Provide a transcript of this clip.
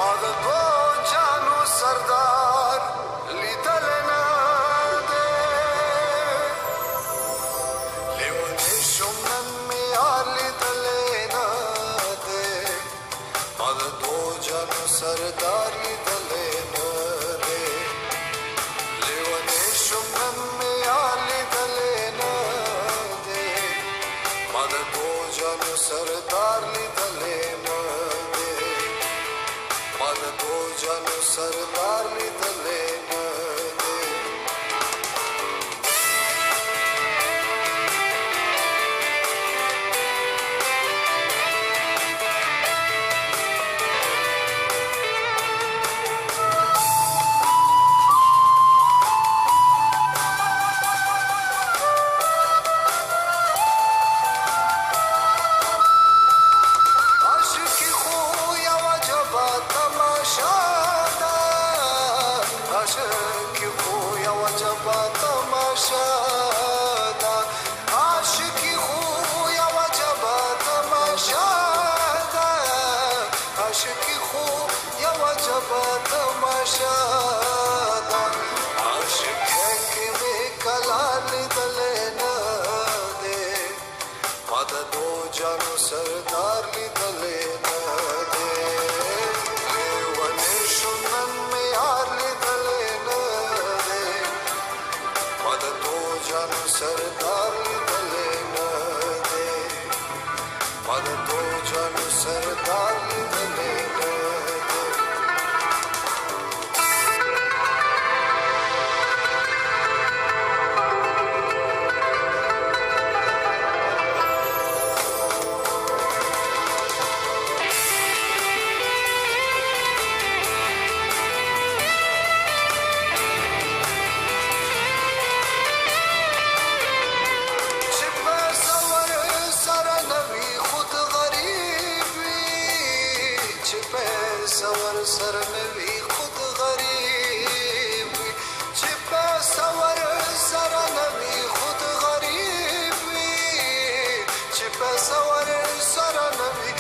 ما د دو جانو سردار لیدلی نه دی لیونی شوم نن مې یار لیدلی نه دی ما د دو جانو سردار لیدلی نه دی لیونی شوم نن مې یار لیدلی نه دی ما د دو جانو سردار لیدلی نه دو جانو سردار لیدلی نه دی عاشقی خو یو عجبه تماشا ده عاشقی خو یو عجبه تماشا ده عاشقی خو یو عجبه تماشا ده عاشقی کې مې کله لیدلی نه دی ما د دو جانو سردار لیدلی نه دی لیونی شوم نن مې یار جانو سردار لیدلی نه دی ما د دو جانو سردار لیدلی نه دی سور سر نوی خود غریب وی چې په سور سر نوی خود غریب وی چې په سور سر نوی